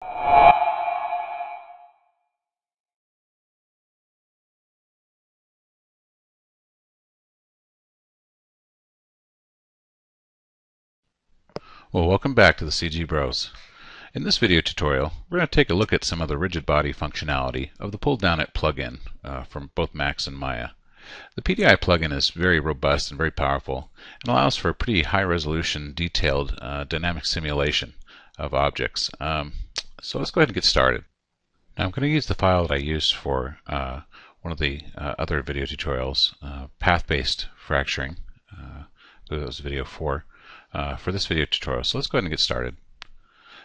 Well, welcome back to the CG Bros. In this video tutorial, we're going to take a look at some of the rigid body functionality of the PullDownit plugin from both Max and Maya. The PDI plugin is very robust and very powerful and allows for a pretty high-resolution, detailed dynamic simulation of objects. So let's go ahead and get started. Now I'm going to use the file that I used for one of the other video tutorials, path-based fracturing. That was video 4. For this video tutorial. So let's go ahead and get started.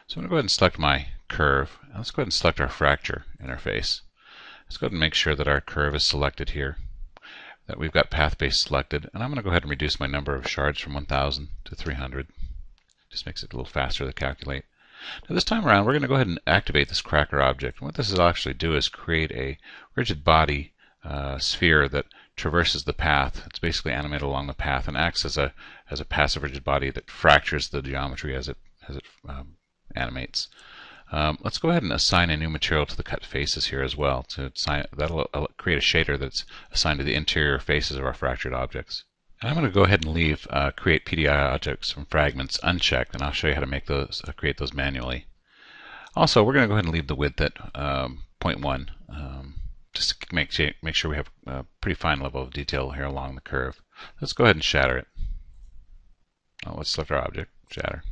So I'm going to go ahead and select my curve. And let's go ahead and select our fracture interface. Let's go ahead and make sure that our curve is selected here, that we've got path-based selected. And I'm going to go ahead and reduce my number of shards from 1000 to 300. Just makes it a little faster to calculate. Now this time around, we're going to go ahead and activate this cracker object. And what this will actually do is create a rigid body sphere that traverses the path. It's basically animated along the path and acts as a passive rigid body that fractures the geometry as it animates. Let's go ahead and assign a new material to the cut faces here as well. That'll create a shader that's assigned to the interior faces of our fractured objects. And I'm going to go ahead and leave create PDI objects from fragments unchecked, and I'll show you how to make those create those manually. Also, we're going to go ahead and leave the width at 0.1. Just to make sure we have a pretty fine level of detail here along the curve. Let's go ahead and shatter it. Let's select our object, shatter.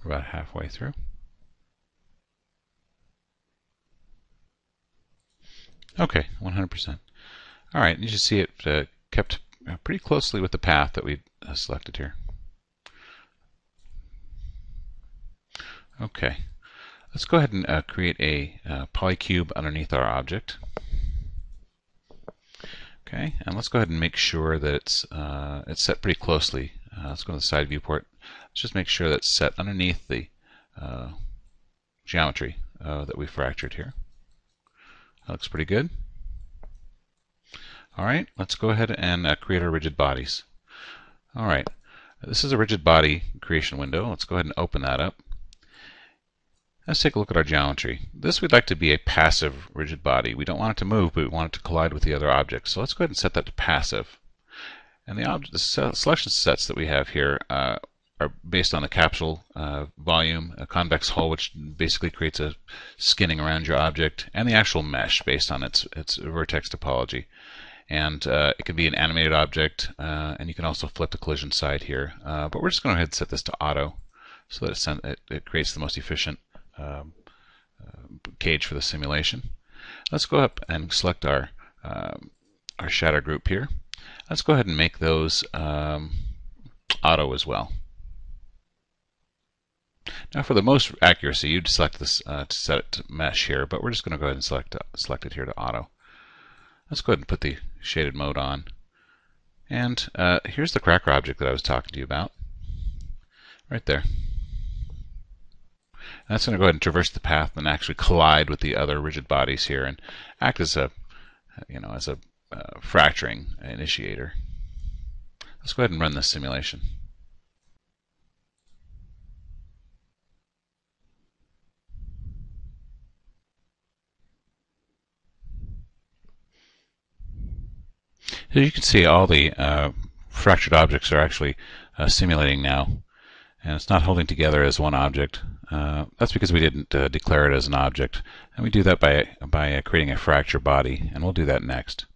We're about halfway through. Okay, 100%. All right, you should see it kept pretty closely with the path that we selected here. Okay, let's go ahead and create a polycube underneath our object. Okay, and let's go ahead and make sure that it's set pretty closely. Let's go to the side viewport. Let's just make sure that's set underneath the geometry that we fractured here. That looks pretty good. All right, let's go ahead and create our rigid bodies. All right, this is a rigid body creation window. Let's go ahead and open that up. Let's take a look at our geometry. This we'd like to be a passive rigid body. We don't want it to move, but we want it to collide with the other objects. So let's go ahead and set that to passive. And the selection sets that we have here are based on the capsule volume, a convex hull, which basically creates a skinning around your object, and the actual mesh based on its vertex topology. And it can be an animated object, and you can also flip the collision side here. But we're just going to go ahead and set this to auto so that it creates the most efficient cage for the simulation. Let's go up and select our shatter group here. Let's go ahead and make those auto as well. Now for the most accuracy, you'd select this to set it to mesh here, but we're just going to go ahead and select it here to auto. Let's go ahead and put the shaded mode on. And here's the cracker object that I was talking to you about. Right there. And that's going to go ahead and traverse the path and actually collide with the other rigid bodies here and act as a fracturing initiator. Let's go ahead and run this simulation. So you can see all the fractured objects are actually simulating now, and it's not holding together as one object. That's because we didn't declare it as an object, and we do that by creating a fracture body, and we'll do that next.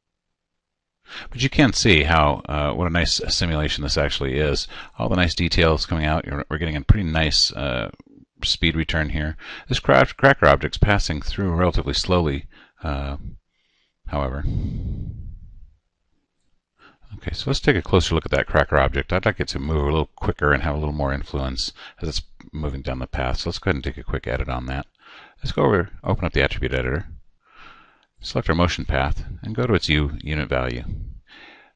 But you can see how what a nice simulation this actually is. All the nice details coming out. We're getting a pretty nice speed return here. This cracker object's passing through relatively slowly, however. Okay, so let's take a closer look at that cracker object. I'd like it to move a little quicker and have a little more influence as it's moving down the path. So let's go ahead and take a quick edit on that. Let's go over, open up the attribute editor, select our motion path, and go to its unit value.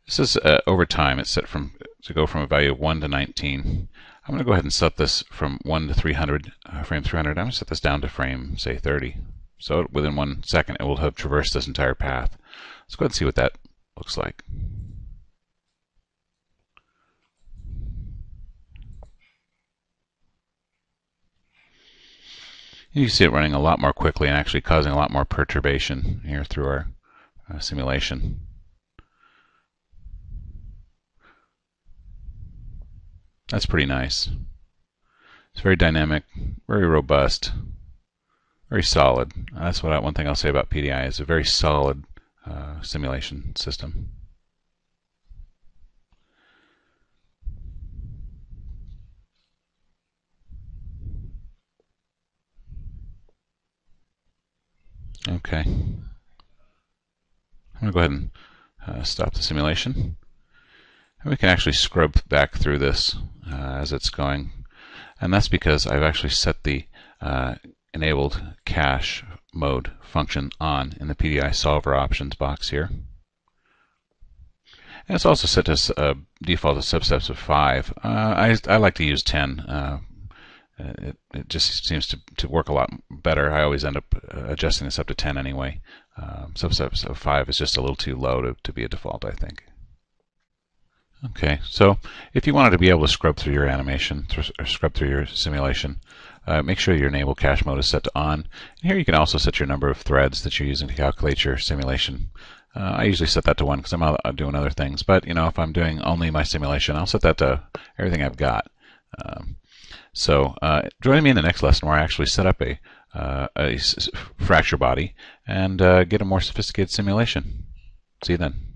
This is over time. It's set to go from a value of 1 to 19. I'm going to go ahead and set this from 1 to 300, frame 300. I'm going to set this down to frame, say, 30. So within 1 second, it will have traversed this entire path. Let's go ahead and see what that looks like. You can see it running a lot more quickly and actually causing a lot more perturbation here through our simulation. That's pretty nice. It's very dynamic, very robust, very solid. That's one thing I'll say about PDI is a very solid simulation system. Okay. I'm going to go ahead and stop the simulation. And we can actually scrub back through this as it's going. And that's because I've actually set the enabled cache mode function on in the PDI solver options box here. And it's also set to default to substeps of 5. I like to use 10. It just seems to work a lot better. I always end up adjusting this up to 10 anyway. Substeps of 5 is just a little too low to be a default, I think. Okay, so if you wanted to be able to scrub through your animation, or scrub through your simulation, make sure your enable cache mode is set to on. And here you can also set your number of threads that you're using to calculate your simulation. I usually set that to 1 because I'm out doing other things. But if I'm doing only my simulation, I'll set that to everything I've got. So join me in the next lesson where I actually set up a fracture body and get a more sophisticated simulation. See you then.